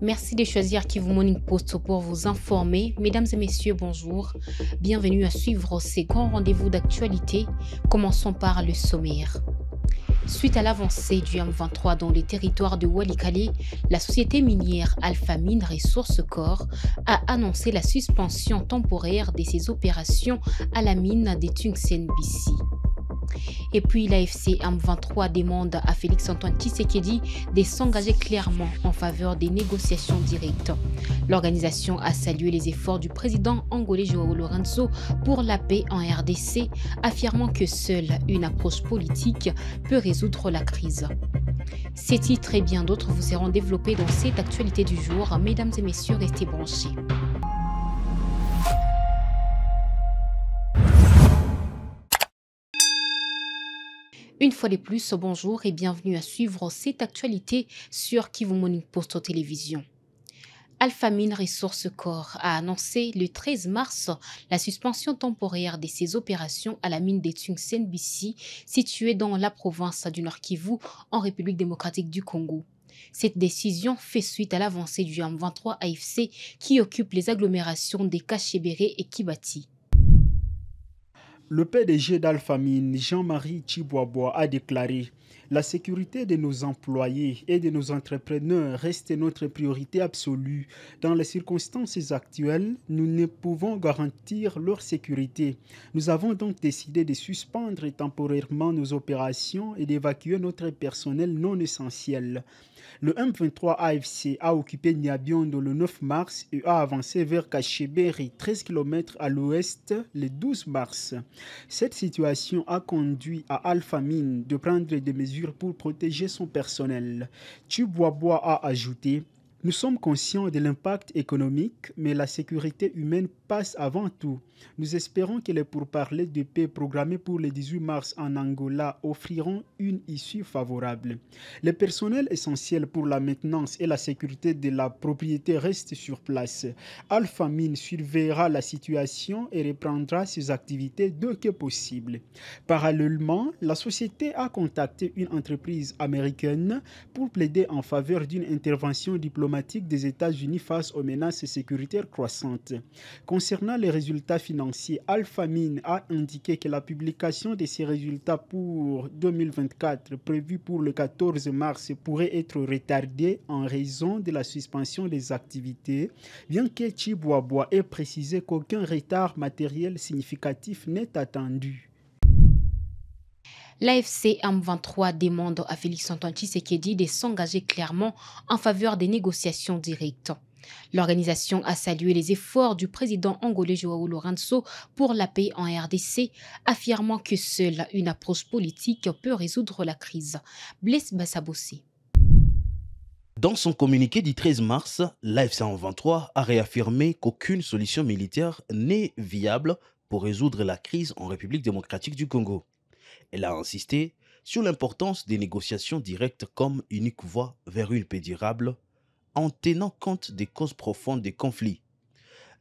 Merci de choisir Kivu Morning Post pour vous informer. Mesdames et messieurs, bonjour. Bienvenue à suivre ces grands rendez-vous d'actualité. Commençons par le sommaire. Suite à l'avancée du M23 dans les territoires de Walikale, la société minière Alpha Mine Resources Corps a annoncé la suspension temporaire de ses opérations à la mine des Tungsten-BC. Et puis l'AFC M23 demande à Félix-Antoine Tshisekedi de s'engager clairement en faveur des négociations directes. L'organisation a salué les efforts du président angolais João Lourenço pour la paix en RDC, affirmant que seule une approche politique peut résoudre la crise. Ces titres et bien d'autres vous seront développés dans cette actualité du jour. Mesdames et messieurs, restez branchés. Une fois de plus, bonjour et bienvenue à suivre cette actualité sur Kivu Morning Post Télévision. Alpha Mine Resources Corps a annoncé le 13 mars la suspension temporaire de ses opérations à la mine des Tungsten-BC située dans la province du Nord Kivu en République démocratique du Congo. Cette décision fait suite à l'avancée du M23 AFC qui occupe les agglomérations des Kachebere et Kibati. Le PDG d'Alpha Mine, Jean-Marie Tchiboaboa, a déclaré: la sécurité de nos employés et de nos entrepreneurs reste notre priorité absolue. Dans les circonstances actuelles, nous ne pouvons garantir leur sécurité. Nous avons donc décidé de suspendre temporairement nos opérations et d'évacuer notre personnel non essentiel. Le M23 AFC a occupé Nyabiondo le 9 mars et a avancé vers Kachebere, 13 km à l'ouest, le 12 mars. Cette situation a conduit à Alpha Mine de prendre des mesures pour protéger son personnel. Tchiboaboa a ajouté: nous sommes conscients de l'impact économique, mais la sécurité humaine passe avant tout. Nous espérons que les pourparlers de paix programmés pour le 18 mars en Angola offriront une issue favorable. Le personnel essentiel pour la maintenance et la sécurité de la propriété reste sur place. Alpha Mine surveillera la situation et reprendra ses activités dès que possible. Parallèlement, la société a contacté une entreprise américaine pour plaider en faveur d'une intervention diplomatique des États-Unis face aux menaces sécuritaires croissantes. Concernant les résultats financiers, Alpha Mine a indiqué que la publication de ces résultats pour 2024, prévue pour le 14 mars, pourrait être retardée en raison de la suspension des activités, bien que Tchiboaboa ait précisé qu'aucun retard matériel significatif n'est attendu. L'AFC M23 demande à Félix-Antoine Tshisekedi de s'engager clairement en faveur des négociations directes. L'organisation a salué les efforts du président angolais João Lourenço pour la paix en RDC, affirmant que seule une approche politique peut résoudre la crise. Blaise Bassabossé. Dans son communiqué du 13 mars, l'AFC M23 a réaffirmé qu'aucune solution militaire n'est viable pour résoudre la crise en République démocratique du Congo. Elle a insisté sur l'importance des négociations directes comme unique voie vers une paix durable, en tenant compte des causes profondes des conflits.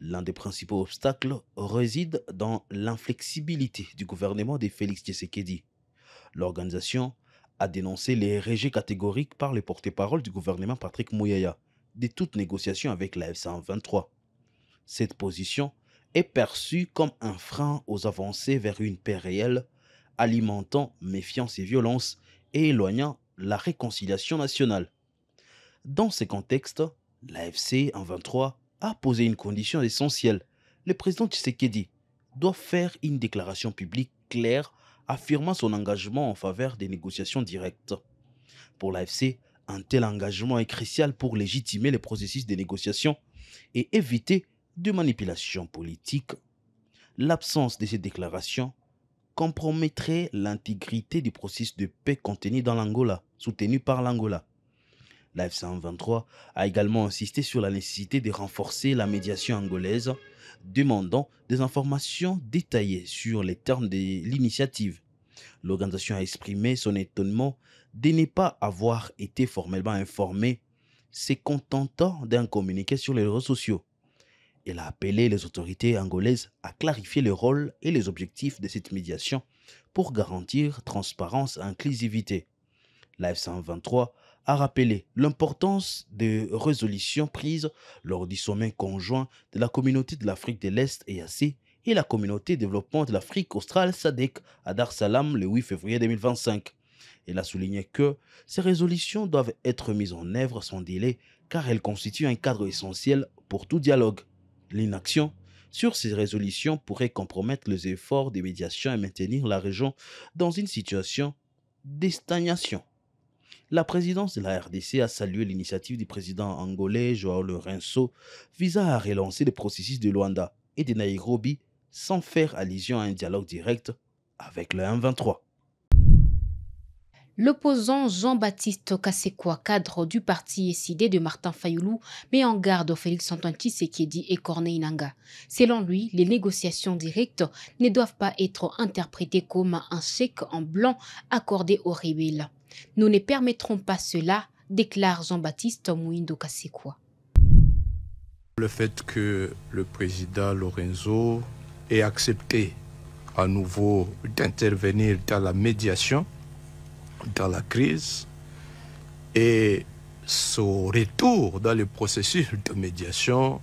L'un des principaux obstacles réside dans l'inflexibilité du gouvernement de Félix Tshisekedi. L'organisation a dénoncé les rejets catégoriques par les porte-parole du gouvernement Patrick Muyaya de toute négociation avec la FC23. Cette position est perçue comme un frein aux avancées vers une paix réelle, alimentant méfiance et violence et éloignant la réconciliation nationale. Dans ce contexte, l'AFC M23 a posé une condition essentielle. Le président Tshisekedi doit faire une déclaration publique claire affirmant son engagement en faveur des négociations directes. Pour l'AFC, un tel engagement est crucial pour légitimer les processus de négociation et éviter de manipulation politique. L'absence de ces déclarations compromettrait l'intégrité du processus de paix contenu dans l'Angola, soutenu par l'Angola. La FC23 a également insisté sur la nécessité de renforcer la médiation angolaise, demandant des informations détaillées sur les termes de l'initiative. L'organisation a exprimé son étonnement de ne pas avoir été formellement informée, se contentant d'un communiqué sur les réseaux sociaux. Elle a appelé les autorités angolaises à clarifier le rôle et les objectifs de cette médiation pour garantir transparence et inclusivité. La F123 a rappelé l'importance des résolutions prises lors du sommet conjoint de la communauté de l'Afrique de l'Est EAC et la communauté de développement de l'Afrique australe SADC à Dar es Salaam le 8 février 2025. Elle a souligné que ces résolutions doivent être mises en œuvre sans délai car elles constituent un cadre essentiel pour tout dialogue. L'inaction sur ces résolutions pourrait compromettre les efforts de médiation et maintenir la région dans une situation de stagnation. La présidence de la RDC a salué l'initiative du président angolais João Lourenço visant à relancer le processus de Luanda et de Nairobi sans faire allusion à un dialogue direct avec le M23. L'opposant Jean-Baptiste Kassekwa, cadre du parti SID de Martin Fayoulou, met en garde Félix-Antoine Tshisekedi et Corneille Nangaa. Selon lui, les négociations directes ne doivent pas être interprétées comme un chèque en blanc accordé aux rebelles. Nous ne permettrons pas cela, déclare Jean-Baptiste Mouindo Kassekwa. Le fait que le président Lourenço ait accepté à nouveau d'intervenir dans la médiation, dans la crise, et son retour dans le processus de médiation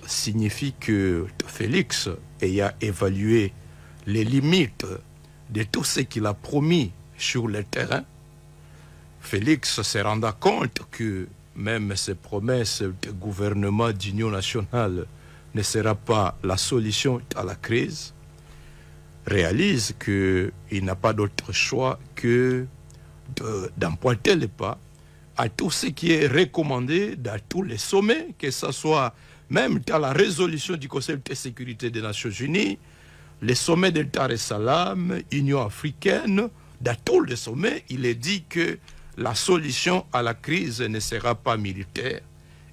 signifie que Félix ayant évalué les limites de tout ce qu'il a promis sur le terrain, Félix se rendant compte que même ses promesses de gouvernement d'union nationale ne sera pas la solution à la crise, réalise qu'il n'a pas d'autre choix que d'emprunter le pas à tout ce qui est recommandé dans tous les sommets, que ce soit même dans la résolution du Conseil de sécurité des Nations Unies, les sommets de Dar es Salaam, Union africaine, dans tous les sommets, il est dit que la solution à la crise ne sera pas militaire,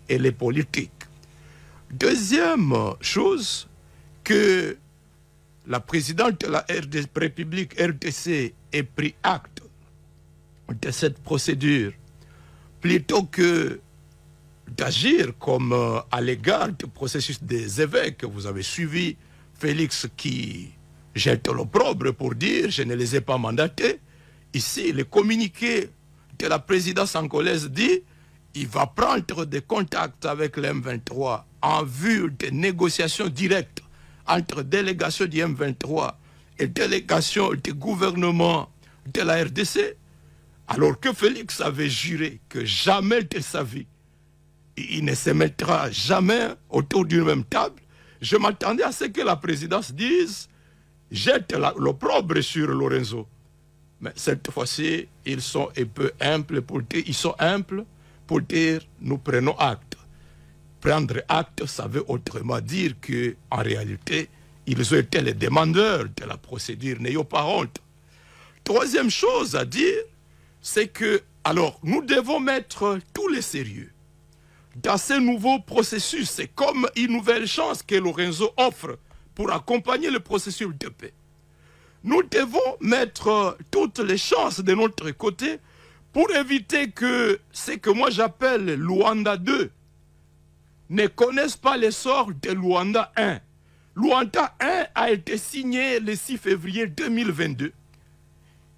elle est politique. Deuxième chose, que la présidente de la République RDC ait pris acte de cette procédure, plutôt que d'agir comme à l'égard du processus des évêques. Vous avez suivi Félix qui jette l'opprobre pour dire « je ne les ai pas mandatés ». Ici, le communiqué de la présidence angolaise dit il va prendre des contacts avec le M23 en vue de négociations directes entre délégation du M23 et délégation du gouvernement de la RDC, alors que Félix avait juré que jamais de sa vie, il ne se mettra jamais autour d'une même table. Je m'attendais à ce que la présidence dise « jette l'opprobre sur Lourenço ». Mais cette fois-ci, ils sont un peu simples pour dire, nous prenons acte. Prendre acte, ça veut autrement dire qu'en réalité, ils ont été les demandeurs de la procédure, n'ayons pas honte. Troisième chose à dire, c'est que, alors, nous devons mettre tous les sérieux dans ce nouveau processus. C'est comme une nouvelle chance que Lourenço offre pour accompagner le processus de paix. Nous devons mettre toutes les chances de notre côté pour éviter que ce que moi j'appelle Luanda 2 ne connaissent pas l'essor de Luanda 1. Luanda 1 a été signé le 6 février 2022.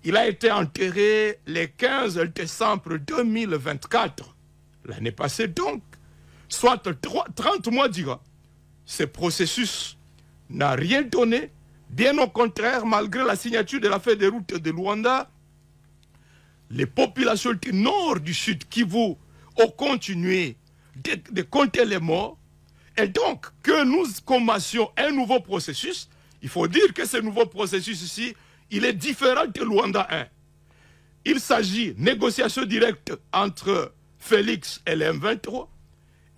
Il a été enterré le 15 décembre 2024. L'année passée donc, soit 30 mois durant. Ce processus n'a rien donné. Bien au contraire, malgré la signature de la feuille de route de Luanda, les populations du nord, du sud Kivu ont continué de compter les morts. Et donc, que nous commencions un nouveau processus, il faut dire que ce nouveau processus ici, il est différent de Luanda 1. Il s'agit de négociation directe entre Félix et le M23,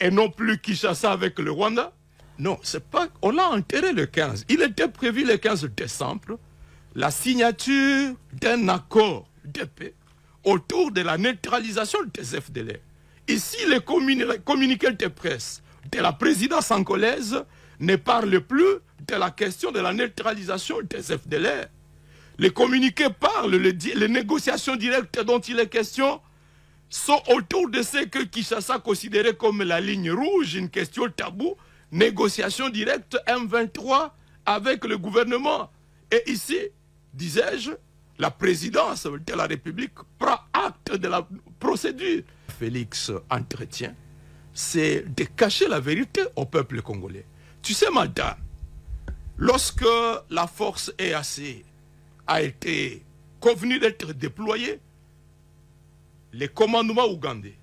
et non plus Kinshasa avec le Rwanda. Non, c'est pas. On l'a enterré le 15. Il était prévu le 15 décembre la signature d'un accord de paix autour de la neutralisation des FDLR. Ici, le communiqué de presse de la présidence angolaise ne parle plus de la question de la neutralisation des FDLR. Les communiqués parlent, les négociations directes dont il est question sont autour de ce que Kinshasa considérait comme la ligne rouge, une question taboue. Négociation directe M23 avec le gouvernement. Et ici, disais-je, la présidence de la République prend acte l'encontre de la procédure. Félix entretient, c'est de cacher la vérité au peuple congolais. Tu sais, madame, lorsque la force EAC a été convenue d'être déployée, les commandements ougandais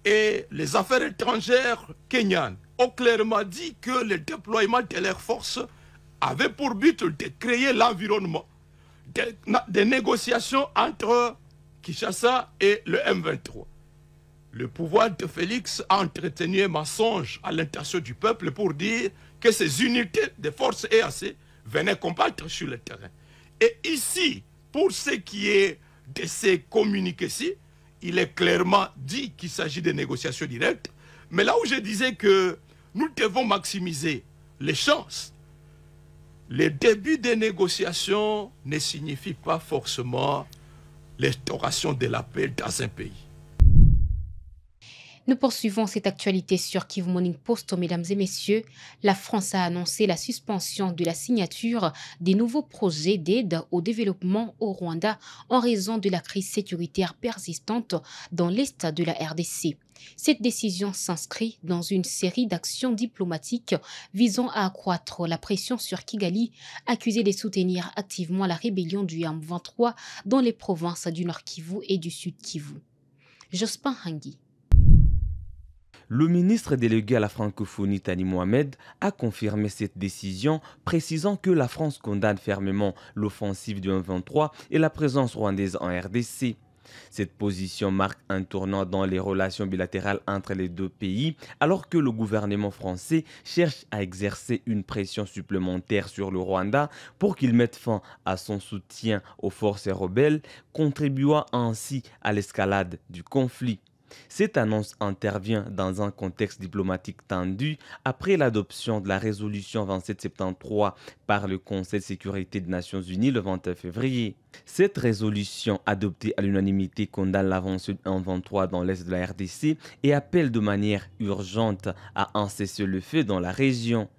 et les affaires étrangères kenyanes ont clairement dit que le déploiement de leurs forces avait pour but de créer l'environnement des négociations entre Kinshasa et le M23. Le pouvoir de Félix a entretenu un mensonge à l'intention du peuple pour dire que ces unités de forces EAC venaient combattre sur le terrain. Et ici, pour ce qui est de ces communiqués-ci, il est clairement dit qu'il s'agit de négociations directes. Mais là où je disais que nous devons maximiser les chances, le début des négociations ne signifie pas forcément l'instauration de la paix dans un pays. Nous poursuivons cette actualité sur Kivu Morning Post, mesdames et messieurs. La France a annoncé la suspension de la signature des nouveaux projets d'aide au développement au Rwanda en raison de la crise sécuritaire persistante dans l'est de la RDC. Cette décision s'inscrit dans une série d'actions diplomatiques visant à accroître la pression sur Kigali, accusée de soutenir activement la rébellion du M23 dans les provinces du Nord Kivu et du Sud Kivu. Jospin Hangui. Le ministre délégué à la francophonie Tani Mohamed a confirmé cette décision, précisant que la France condamne fermement l'offensive du M23 et la présence rwandaise en RDC. Cette position marque un tournant dans les relations bilatérales entre les deux pays, alors que le gouvernement français cherche à exercer une pression supplémentaire sur le Rwanda pour qu'il mette fin à son soutien aux forces rebelles, contribuant ainsi à l'escalade du conflit. Cette annonce intervient dans un contexte diplomatique tendu après l'adoption de la résolution 2773 par le Conseil de sécurité des Nations Unies le 21 février. Cette résolution, adoptée à l'unanimité, condamne l'avancée du M23 dans l'est de la RDC et appelle de manière urgente à un cessez-le-feu dans la région.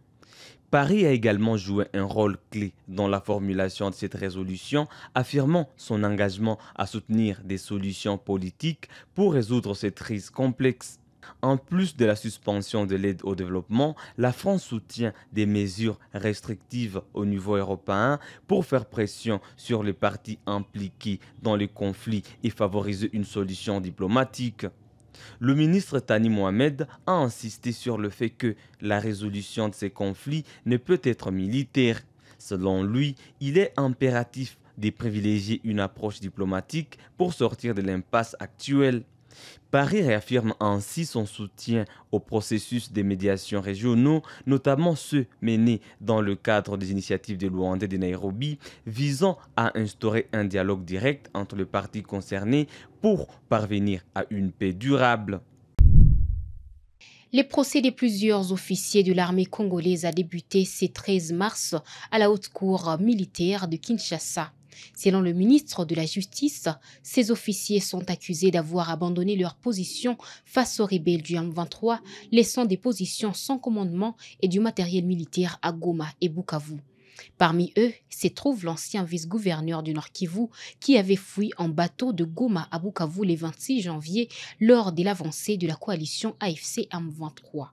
Paris a également joué un rôle clé dans la formulation de cette résolution, affirmant son engagement à soutenir des solutions politiques pour résoudre cette crise complexe. En plus de la suspension de l'aide au développement, la France soutient des mesures restrictives au niveau européen pour faire pression sur les parties impliquées dans le conflit et favoriser une solution diplomatique. Le ministre Tani Mohamed a insisté sur le fait que la résolution de ces conflits ne peut être militaire. Selon lui, il est impératif de privilégier une approche diplomatique pour sortir de l'impasse actuelle. Paris réaffirme ainsi son soutien au processus des médiations régionaux, notamment ceux menés dans le cadre des initiatives de Luanda et de Nairobi, visant à instaurer un dialogue direct entre les parties concernées pour parvenir à une paix durable. Les procès de plusieurs officiers de l'armée congolaise a débuté ce 13 mars à la haute cour militaire de Kinshasa. Selon le ministre de la Justice, ces officiers sont accusés d'avoir abandonné leur position face aux rebelles du M23, laissant des positions sans commandement et du matériel militaire à Goma et Bukavu. Parmi eux se trouve l'ancien vice-gouverneur du Nord Kivu qui avait fui en bateau de Goma à Bukavu le 26 janvier lors de l'avancée de la coalition AFC M23.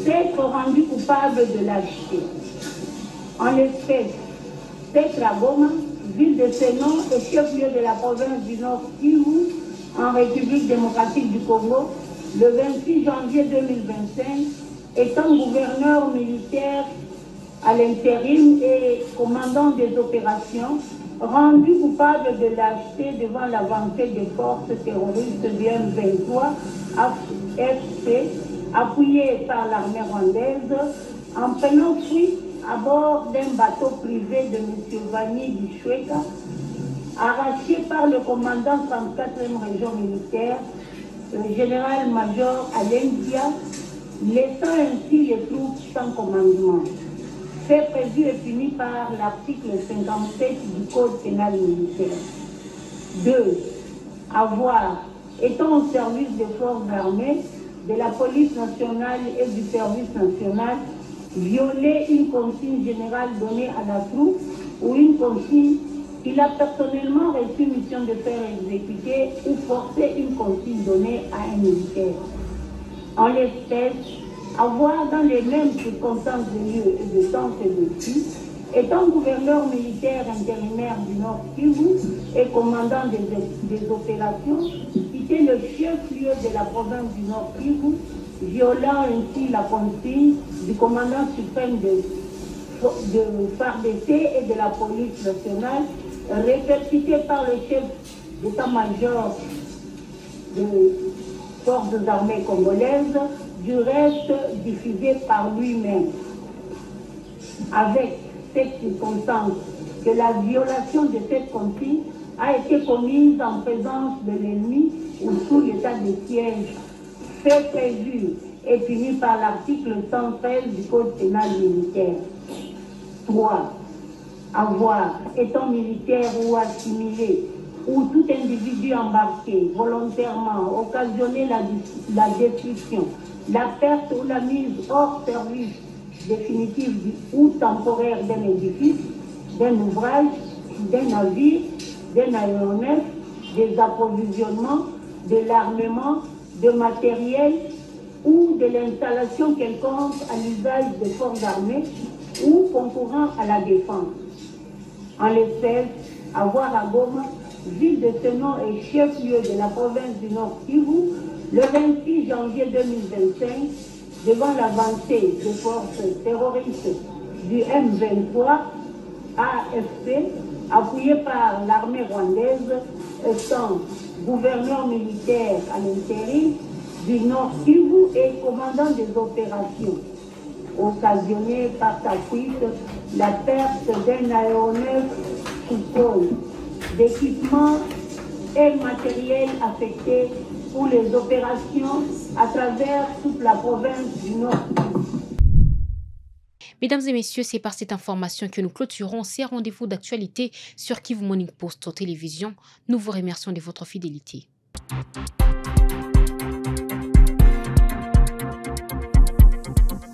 D'être rendu coupable de lâcheté. En effet, Petra Goma, ville de Sénon et chef-lieu de la province du Nord Kivu, en République démocratique du Congo, le 26 janvier 2025, étant gouverneur militaire à l'intérim et commandant des opérations, rendu coupable de lâcheté devant l'avancée des forces terroristes du M23, AFC, appuyées par l'armée rwandaise, en prenant fuite à bord d'un bateau privé de M. Vanni Bishweka, arraché par le commandant 34e région militaire, le général-major Alendia, laissant ainsi les troupes sans commandement. Fait prévu et puni par l'article 57 du Code pénal militaire. 2. Avoir, étant au service des forces armées, de la police nationale et du service national violer une consigne générale donnée à la troupe ou une consigne qu'il a personnellement reçu mission de faire exécuter ou forcer une consigne donnée à un militaire. En l'espèce, avoir dans les mêmes circonstances de lieu et de temps que dessus, étant gouverneur militaire intérimaire du Nord Kivu et commandant des opérations, quitté le chef-lieu de la province du Nord Kivu, violant ainsi la consigne du commandant suprême de FARDC et de la police nationale, répercutée par le chef d'état-major des forces armées congolaises, du reste diffusé par lui-même. Avec cette circonstance que la violation de cette consigne a été commise en présence de l'ennemi ou sous l'état de siège, fait prévu et puni par l'article 113 du Code pénal militaire. 3. Avoir, étant militaire ou assimilé, ou tout individu embarqué volontairement, occasionner la destruction, la perte ou la mise hors service définitive ou temporaire d'un édifice, d'un ouvrage, d'un navire, d'un aéronef, des approvisionnements, de l'armement, de matériel ou de l'installation quelconque à l'usage des forces armées ou concourant à la défense. En l'espèce, avoir à Goma, ville de ce nom et chef-lieu de la province du Nord Kivu, le 26 janvier 2025, devant l'avancée des forces terroristes du M23 AFP, appuyé par l'armée rwandaise, étant gouverneur militaire à l'intérim du Nord Kivu et commandant des opérations, occasionné par sa fuite la perte d'un aéronef Sukhoi, d'équipements et matériel affectés pour les opérations à travers toute la province du Nord. Mesdames et messieurs, c'est par cette information que nous clôturons ces rendez-vous d'actualité sur Kivu Morning Post Télévision. Nous vous remercions de votre fidélité.